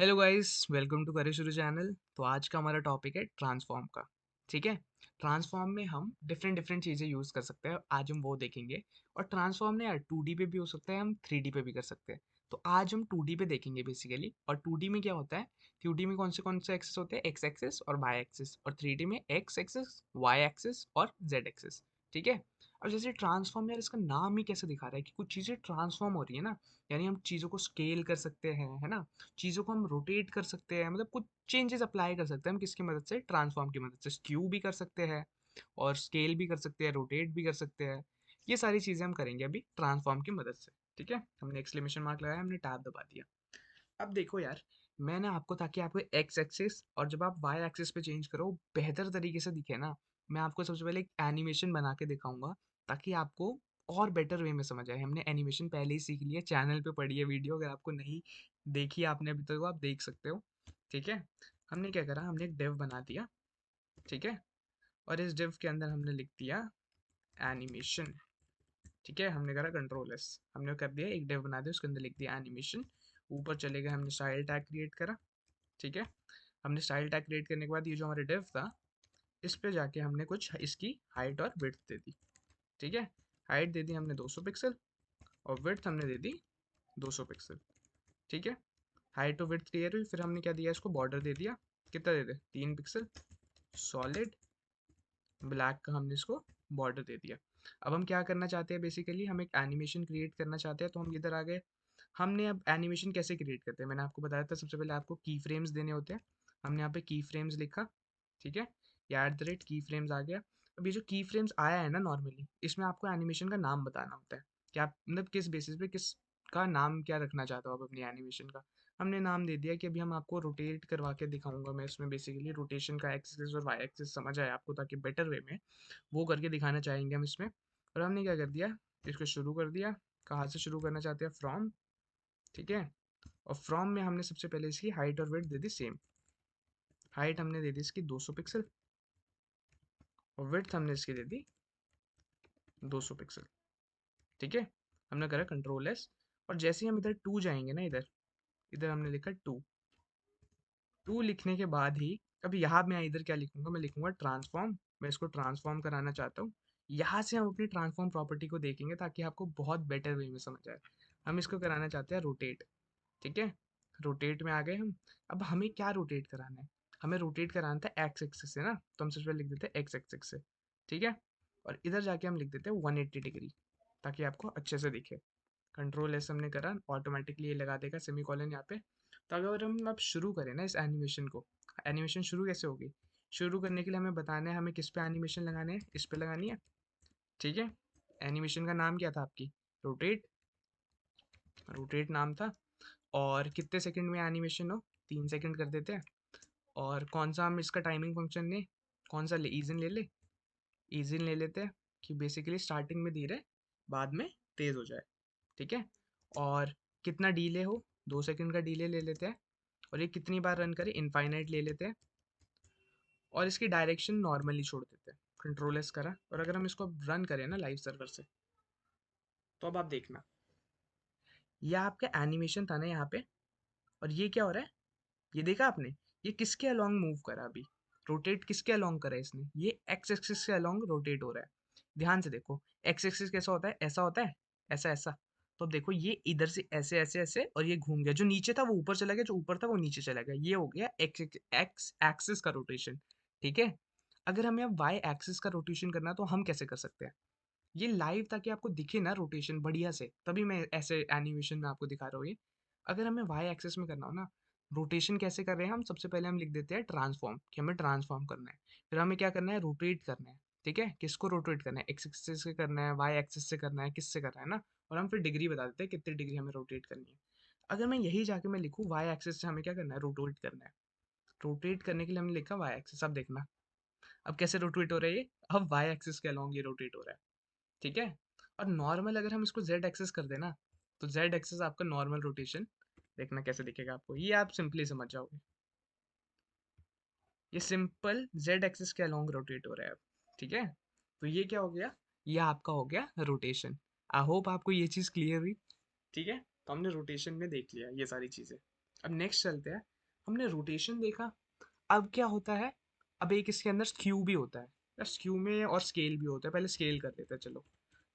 Hello guys, welcome to करे शुरू channel. तो आज का हमारा टॉपिक है ट्रांसफॉर्म का। ठीक है। ट्रांसफॉर्म में हम डिफरेंट डिफरेंट चीज़ें यूज़ कर सकते हैं, आज हम वो देखेंगे। और ट्रांसफॉर्म ने यार 2D पे भी हो सकता है, हम 3D पे भी कर सकते हैं। तो आज हम 2D पे देखेंगे बेसिकली। और 2D में क्या होता है, 2D में कौन से एक्सेस होते हैं, एक्स एक्सेस और वाई एक्सेस। और 3D में एक्स एक्सेस, वाई एक्सेस और जेड एक्सेस। ठीक है। अब जैसे ट्रांसफॉर्म, यार इसका नाम ही कैसे दिखा रहा है कि कुछ चीज़ें ट्रांसफॉर्म हो रही है ना। यानी हम चीज़ों को स्केल कर सकते हैं, है ना। चीज़ों को हम रोटेट कर सकते हैं, मतलब कुछ चेंजेस अप्लाई कर सकते हैं हम किसकी मदद से, ट्रांसफॉर्म की मदद से। स्क्यू भी कर सकते हैं और स्केल भी कर सकते हैं, रोटेट भी कर सकते हैं। ये सारी चीज़ें हम करेंगे अभी ट्रांसफॉर्म की मदद से। ठीक है। हमने एक्सक्लेमेशन मार्क लगाया, हमने टैब दबा दिया। अब देखो यार, मैंने आपको, ताकि आपको एक्स एक्सिस और जब आप वाई एक्सिस पे चेंज करो बेहतर तरीके से दिखे ना, मैं आपको सबसे पहले एक एनिमेशन बना के दिखाऊंगा, ताकि आपको और बेटर वे में समझ आए। हमने एनिमेशन पहले ही सीख लिया, चैनल पे पड़ी है वीडियो, अगर आपको नहीं देखी आपने अभी तक तो आप देख सकते हो। ठीक है। हमने क्या करा, हमने एक डिव बना दिया। ठीक है। और इस डिव के अंदर हमने लिख दिया एनिमेशन। ठीक है। हमने करा कंट्रोल एस, हमने कर दिया एक डिव बना दिया, उसके अंदर लिख दिया एनिमेशन। ऊपर चले गए, हमने स्टाइल टैग क्रिएट करा। ठीक है। हमने स्टाइल टैग क्रिएट करने के बाद ये जो हमारे डिव था, इस पे जाके हमने कुछ इसकी हाइट और विड्थ दे दी। ठीक है। हाइट दे दी हमने 200 पिक्सल और विड्थ हमने दे दी 200 पिक्सल। ठीक है। हाइट और विड्थ क्लियर हुई, फिर हमने क्या दिया, इसको बॉर्डर दे दिया। कितना दे दे, 3 पिक्सल। सॉलिड ब्लैक का हमने इसको बॉर्डर दे दिया। अब हम क्या करना चाहते हैं, बेसिकली हम एक एनिमेशन क्रिएट करना चाहते हैं, तो हम इधर आ गए। हमने अब एनिमेशन कैसे क्रिएट करते हैं, मैंने आपको बताया था सबसे पहले आपको की फ्रेम्स देने होते हैं। हमने यहाँ पे की फ्रेम्स लिखा। ठीक है। या एट द रेट की फ्रेम्स आ गया। अब ये जो की फ्रेम्स आया है ना, नॉर्मली इसमें आपको एनिमेशन का नाम बताना होता है कि आप मतलब किस बेसिस पे, किस का नाम क्या रखना चाहते हो आप अपनी एनिमेशन का। हमने नाम दे दिया कि अभी हम आपको रोटेट करवा के दिखाऊंगा मैं इसमें, बेसिकली रोटेशन का एक्सिस और वाई एक्सिस समझ आए आपको, ताकि बेटर वे में वो करके दिखाना चाहेंगे हम इसमें। और हमने क्या कर दिया, इसको शुरू कर दिया। कहाँ से शुरू करना चाहते हैं, फ्रॉम। ठीक है। और फ्रॉम में हमने सबसे पहले इसकी हाइट और वेट दे दी सेम। हाइट हमने दे दी इसकी 200 पिक्सल और विड्थ हमने इसकी दे दी 200 पिक्सल। ठीक है। हमने करा कंट्रोल एस। और जैसे ही हम इधर टू जाएंगे ना, इधर इधर हमने लिखा टू। टू लिखने के बाद ही, अब यहाँ मैं इधर क्या लिखूंगा, मैं लिखूंगा ट्रांसफॉर्म। मैं इसको ट्रांसफॉर्म कराना चाहता हूँ। यहाँ से हम अपनी ट्रांसफॉर्म प्रॉपर्टी को देखेंगे, ताकि आपको बहुत बेटर वे में समझ आए। हम इसको कराना चाहते हैं रोटेट। ठीक है। रोटेट में आ गए हम। अब हमें क्या रोटेट कराना है, हमें रोटेट कराना था एक्स एक्सिस से ना, तो हम सबसे पहले लिख देते हैं एक्स एक्सिस से। ठीक है। और इधर जाके हम लिख देते हैं 180 डिग्री, ताकि आपको अच्छे से दिखे। कंट्रोल एस हमने करा, ऑटोमेटिकली ये लगा देगा सेमी कॉलन यहाँ पे। तो अगर हम अब शुरू करें ना इस एनिमेशन को, एनिमेशन शुरू कैसे होगी, शुरू करने के लिए हमें बताना है हमें किस पे एनिमेशन लगाने हैं, इस पे लगानी है। ठीक है। एनिमेशन का नाम क्या था आपकी, रोटेट। रोटेट नाम था। और कितने सेकंड में एनिमेशन हो, 3 सेकंड कर देते हैं। और कौन सा हम इसका टाइमिंग फंक्शन लें, कौन सा ले, ईजिन ले ले। ईजिन ले लेते हैं कि बेसिकली स्टार्टिंग में धीरे, बाद में तेज हो जाए। ठीक है। और कितना डीले हो, 2 सेकंड का डीले ले लेते हैं। और ये कितनी बार रन करे, इनफाइनाइट ले लेते हैं। और इसकी डायरेक्शन नॉर्मली छोड़ देते हैं। कंट्रोल एस करा, और अगर हम इसको रन करें ना लाइव सर्वर से, तो अब आप देखना, ये आपका एनिमेशन था ना यहाँ पे। और ये क्या हो रहा है, ये देखा आपने, ये किसके अलोंग मूव करा अभी, रोटेट किसके अलोंग करा है इसने, ये एक्स एक्सिस के अलोंग रोटेट हो रहा है। ध्यान से देखो, एक्स एक्सिस कैसा होता है, ऐसा होता है, ऐसा ऐसा। तो अब देखो, ये इधर से ऐसे ऐसे ऐसे, और ये घूम गया, जो नीचे था वो ऊपर चला गया, जो ऊपर था वो नीचे चला गया। ये हो गया एक्स एक्स एक्सिस का रोटेशन। ठीक है। अगर हमें अब वाई एक्सिस का रोटेशन करना है, तो हम कैसे कर सकते हैं, ये लाइव, ताकि आपको दिखे ना रोटेशन बढ़िया से, तभी मैं ऐसे एनिमेशन में आपको दिखा रहा हूँ ये। अगर हमें वाई एक्सिस में करना हो ना, रोटेशन कैसे कर रहे हैं हम, सबसे पहले हम लिख देते हैं ट्रांसफॉर्म, कि हमें ट्रांसफॉर्म करना है। फिर हमें क्या करना है, रोटेट करना है। ठीक है। किसको रोटेट करना है, एक्स एक्सिस से करना है, वाई एक्सिस से करना है, किससे करना है ना। और हम फिर डिग्री बता देते हैं कितनी डिग्री हमें रोटेट करनी है। अगर मैं यही जाके मैं लिखूँ वाई एक्सिस से हमें क्या करना है, रोटेट करना है। रोटेट करने के लिए हमने लिखा वाई एक्सिस। अब देखना, अब कैसे रोटेट हो रहा है ये, अब वाई एक्सिस के अलॉन्ग ये रोटेट हो रहा है। ठीक है। और नॉर्मल अगर हम इसको जेड एक्सेस कर देना, तो जेड एक्सेस आपका नॉर्मल रोटेशन, देखना कैसे दिखेगा आपको, ये आप सिंपली समझ जाओगे। ये सिंपल जेड एक्सेस के अलोंग रोटेट हो रहा है अब। ठीक है। तो ये क्या हो गया, ये आपका हो गया रोटेशन। आई होप आपको ये चीज़ क्लियर हुई। ठीक है। तो हमने रोटेशन में देख लिया ये सारी चीज़ें। अब नेक्स्ट चलते हैं, हमने रोटेशन देखा। अब क्या होता है, अब एक इसके अंदर स्क्यू भी होता है। यार स्क्यू में और स्केल भी होता है, पहले स्केल कर लेते हैं चलो।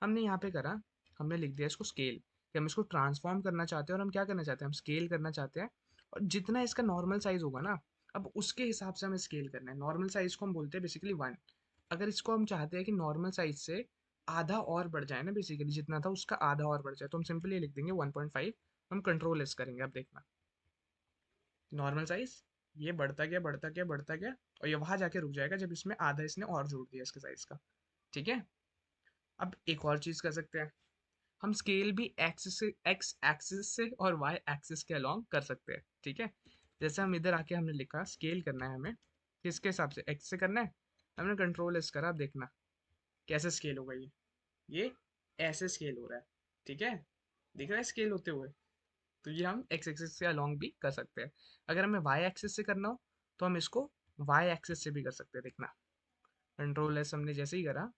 हमने यहाँ पे करा, हमने लिख दिया इसको स्केल, कि हम इसको ट्रांसफॉर्म करना चाहते हैं और हम क्या करना चाहते हैं, हम स्केल करना चाहते हैं। और जितना इसका नॉर्मल साइज होगा ना, अब उसके हिसाब से हमें स्केल करना है। नॉर्मल साइज को हम बोलते हैं बेसिकली 1। अगर इसको हम चाहते हैं कि नॉर्मल साइज से आधा और बढ़ जाए ना, बेसिकली जितना था उसका आधा और बढ़ जाए, तो हम सिंपली लिख देंगे 1.5। हम कंट्रोल एस करेंगे। अब देखना नॉर्मल साइज ये बढ़ता गया बढ़ता गया बढ़ता गया, और ये वहां जाके रुक जाएगा जब इसमें आधा इसने और जोड़ दिया इसके साइज का। ठीक है। अब एक और चीज कर सकते हैं, हम स्केल भी एक्स एक्सिस से और वाई एक्सिस के अलोंग कर सकते हैं। ठीक है। जैसे हम इधर आके हमने लिखा स्केल करना है हमें, किसके हिसाब से, एक्स से करना है। हमने कंट्रोल एस करा। अब देखना कैसे स्केल होगा ये ऐसे स्केल हो रहा है। ठीक है, दिख रहा है स्केल होते हुए। तो ये हम एक्स एक्सिस से अलोंग भी कर सकते हैं। अगर हमें वाई एक्सिस से करना हो तो हम इसको वाई एक्सिस से भी कर सकते हैं। देखना कंट्रोल एस हमने जैसे ही करा,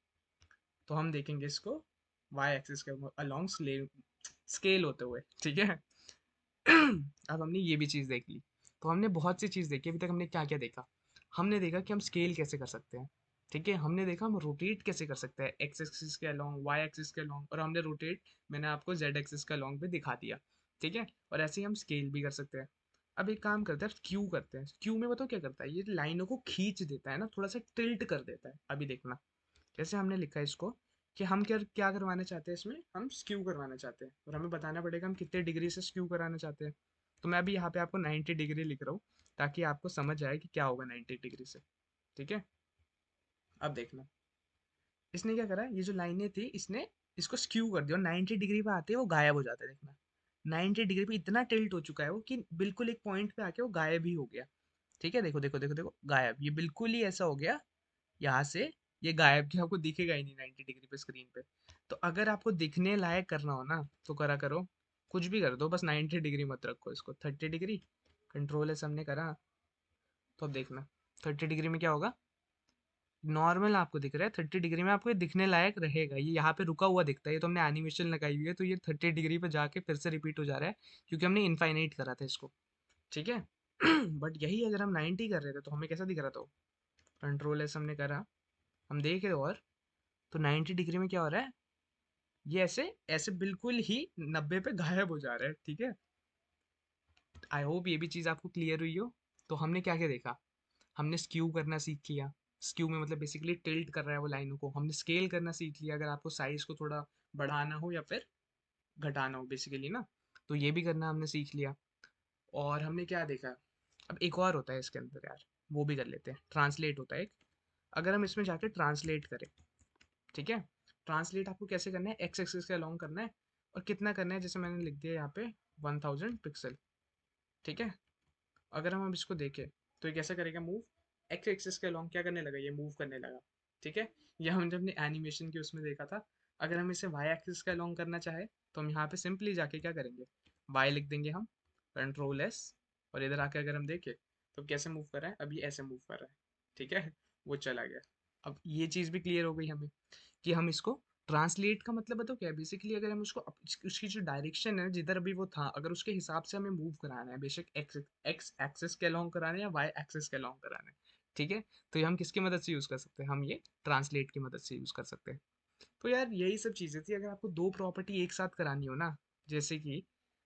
तो हम देखेंगे इसको वाई एक्सिस के अलोंग स्केल होते हुए। ठीक है। अब हमने ये भी चीज़ देख ली। तो हमने बहुत सी चीज़ देखी। अभी तक हमने क्या क्या देखा, हमने देखा कि हम स्केल कैसे कर सकते हैं। ठीक है, हमने देखा हम रोटेट कैसे कर सकते हैं, एक्स एक्सिस के अलोंग, वाई एक्सिस के अलोंग, और हमने रोटेट मैंने आपको जेड एक्सिस के अलोंग भी दिखा दिया। ठीक है, और ऐसे ही हम स्केल भी कर सकते हैं। अब एक काम करते हैं, क्यू करते हैं। क्यू में बताओ क्या करता है, ये लाइनों को खींच देता है ना, थोड़ा सा टिल्ट कर देता है। अभी देखना जैसे हमने लिखा है इसको, कि हम क्या क्या करवाना चाहते हैं, इसमें हम स्क्यू करवाना चाहते हैं, और हमें बताना पड़ेगा हम कितने डिग्री से स्क्यू कराना चाहते हैं। तो मैं अभी यहाँ पे आपको 90 डिग्री लिख रहा हूँ, ताकि आपको समझ आए कि क्या होगा 90 डिग्री से। ठीक है। अब देखना इसने क्या करा, ये जो लाइनें थी इसने इसको स्क्यू कर दिया, और 90 डिग्री पे आते ही वो गायब हो जाता है। देखना 90 डिग्री पे इतना टिल्ट हो चुका है वो, कि बिल्कुल एक पॉइंट पे आके वो गायब ही हो गया। ठीक है, देखो देखो देखो देखो, गायब, ये बिल्कुल ही ऐसा हो गया यहाँ से, ये गायब, कि आपको दिखेगा ही नहीं 90 डिग्री पे स्क्रीन पे। तो अगर आपको दिखने लायक करना हो ना, तो करा करो, कुछ भी कर दो, बस 90 डिग्री मत रखो इसको, 30 डिग्री। कंट्रोल एस हमने करा, तो अब देखना 30 डिग्री में क्या होगा, नॉर्मल आपको दिख रहा है। 30 डिग्री में आपको ये दिखने लायक रहेगा, ये यहाँ पे रुका हुआ दिखता है, ये तो हमने एनिमेशन लगाई हुई है, तो ये 30 डिग्री पे जाके फिर से रिपीट हो जा रहा है, क्योंकि हमने इनफाइनाइट करा था इसको। ठीक है। बट यही अगर हम 90 कर रहे थे तो हमें कैसा दिख रहा था, कंट्रोल एस हमने करा, हम देखे और, तो 90 डिग्री में क्या हो रहा है, ये ऐसे ऐसे बिल्कुल ही 90 पे गायब हो जा रहा है। ठीक है। आई होप ये भी चीज़ आपको क्लियर हुई हो। तो हमने क्या क्या देखा, हमने स्क्यू करना सीख लिया। स्क्यू में मतलब बेसिकली टिल्ट कर रहा है वो लाइनों को। हमने स्केल करना सीख लिया, अगर आपको साइज को थोड़ा बढ़ाना हो या फिर घटाना हो बेसिकली ना, तो ये भी करना हमने सीख लिया। और हमने क्या देखा, अब एक और होता है इसके अंदर यार, वो भी कर लेते हैं। ट्रांसलेट होता है एक, अगर हम इसमें जाके ट्रांसलेट करें। ठीक है। ट्रांसलेट आपको कैसे करना है, एक्स एक्सिस के अलोंग करना है, और कितना करना है, जैसे मैंने लिख दिया यहाँ पे 1000 पिक्सल। ठीक है। अगर हम अब इसको देखें, तो ये कैसे करेगा मूव, एक्स एक्सिस के अलोंग क्या करने लगा, ये मूव करने लगा। ठीक है। ये हम जब ने एनिमेशन की उसमें देखा था। अगर हम इसे वाई एक्सिस के अलोंग करना चाहे, तो हम यहाँ पे सिंपली जाके क्या करेंगे, वाई लिख देंगे हम, कंट्रोल एस, और इधर आके अगर हम देखें तो कैसे मूव कर रहा है, अभी ऐसे मूव कर रहा है। ठीक है, वो चला गया। अब ये चीज़ भी क्लियर हो गई हमें, कि हम इसको ट्रांसलेट का मतलब बताओ क्या है, बेसिकली अगर हम उसको उसकी जो डायरेक्शन है जिधर अभी वो था, अगर उसके हिसाब से हमें मूव कराना है, बेशक एक्स एक्स एक्सिस के अलोंग कराना है या वाई एक्सिस के अलोंग कराना है। ठीक है। तो ये हम किसकी मदद से यूज़ कर सकते हैं, हम ये ट्रांसलेट की मदद से यूज़ कर सकते हैं। तो यार यही सब चीज़ें थी। अगर आपको दो प्रॉपर्टी एक साथ करानी हो ना, जैसे कि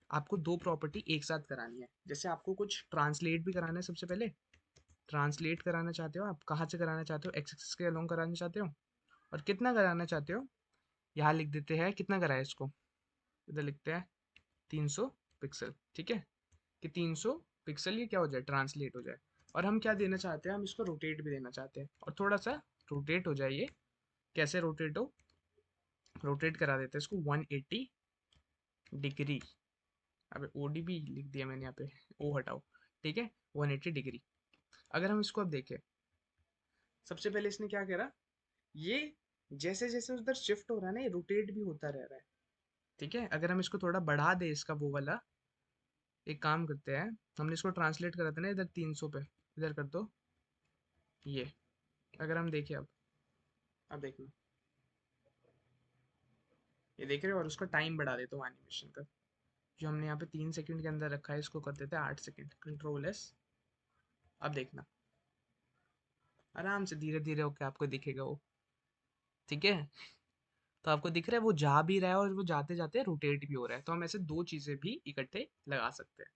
आपको दो प्रॉपर्टी एक साथ करानी है, जैसे आपको कुछ ट्रांसलेट भी कराना है, सबसे पहले ट्रांसलेट कराना चाहते हो आप, कहाँ से कराना चाहते हो, एक्स एक्सिस के अलोंग कराना चाहते हो, और कितना कराना चाहते हो, यहाँ लिख देते हैं कितना करा है इसको, इधर लिखते हैं 300 पिक्सल। ठीक है, कि 300 पिक्सल ये क्या हो जाए, ट्रांसलेट हो जाए। और हम क्या देना चाहते हैं, हम इसको रोटेट भी देना चाहते हैं, और थोड़ा सा रोटेट हो जाए ये, कैसे रोटेट हो, रोटेट करा देते हैं इसको 180 डिग्री। अब ओ डी भी लिख दिया मैंने यहाँ पे, ओ हटाओ। ठीक है, 180 डिग्री। अगर हम इसको अब देखें, सबसे पहले इसने क्या करा, ये जैसे जैसे उधर शिफ्ट हो रहा है ना, ये रोटेट भी होता रह रहा है। ठीक है। अगर हम इसको थोड़ा बढ़ा दे, इसका वो वाला, एक काम करते हैं, हमने इसको ट्रांसलेट करा था ना इधर 300 पे, इधर कर दो ये। अगर हम देखें अब देखना, ये देख रहे हो, और उसका टाइम बढ़ा देता हूँ एनिमेशन का, जो हमने यहाँ पे 3 सेकंड के अंदर रखा है इसको कर देते हैं 8 सेकंड, कंट्रोल एस। अब देखना, आराम से धीरे धीरे होके आपको दिखेगा वो। ठीक है, तो आपको दिख रहा है वो जा भी रहा है और वो जाते जाते रोटेट भी हो रहा है, तो हम ऐसे दो चीजें भी इकट्ठे लगा सकते हैं।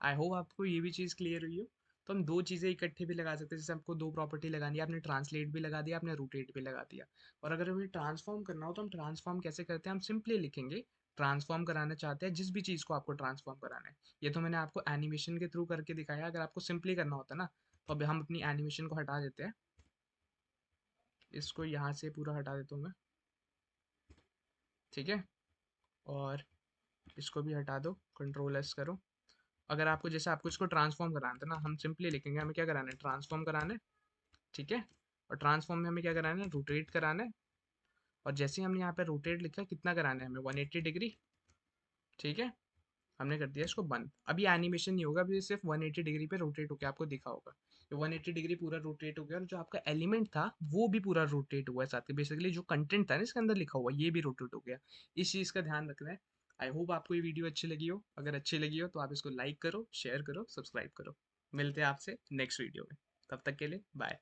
आई होप आपको ये भी चीज़ क्लियर हुई हो। तो हम दो चीज़ें इकट्ठे भी लगा सकते हैं, जैसे आपको दो प्रॉपर्टी लगानी है, आपने ट्रांसलेट भी लगा दिया, आपने रोटेट भी लगा दिया। और अगर हमें ट्रांसफॉर्म करना हो तो हम ट्रांसफॉर्म कैसे करते हैं, हम सिंपली लिखेंगे ट्रांसफॉर्म कराना चाहते हैं जिस भी चीज़ को आपको ट्रांसफॉर्म कराना है। ये तो मैंने आपको एनिमेशन के थ्रू करके दिखाया, अगर आपको सिंपली करना होता ना तो अभी हम अपनी एनिमेशन को हटा देते हैं, इसको यहाँ से पूरा हटा देता हूँ मैं। ठीक है, और इसको भी हटा दो, कंट्रोल एस करो। अगर आपको जैसे आपको इसको ट्रांसफॉर्म कराना था ना, हम सिंपली लिखेंगे हमें क्या कराना है, ट्रांसफॉर्म कराना है। ठीक है, और ट्रांसफॉर्म में हमें क्या कराना है, रोटेट कराना है। और जैसे ही हमने यहाँ पे रोटेट लिखा, कितना कराना है हमें, 180 डिग्री। ठीक है, हमने कर दिया इसको बंद। अभी एनिमेशन नहीं होगा, अभी ये सिर्फ 180 डिग्री पे रोटेट होकर आपको दिखा होगा। ये 180 डिग्री पूरा रोटेट हो गया, और जो आपका एलिमेंट था वो भी पूरा रोटेट हुआ है साथ के, बेसिकली जो कंटेंट था ना इसके अंदर लिखा हुआ ये भी रोटेट हो गया। इस चीज़ का ध्यान रखना है। आई होप आपको ये वीडियो अच्छी लगी हो, अगर अच्छी लगी हो तो आप इसको लाइक करो, शेयर करो, सब्सक्राइब करो। मिलते हैं आपसे नेक्स्ट वीडियो में, तब तक के लिए बाय।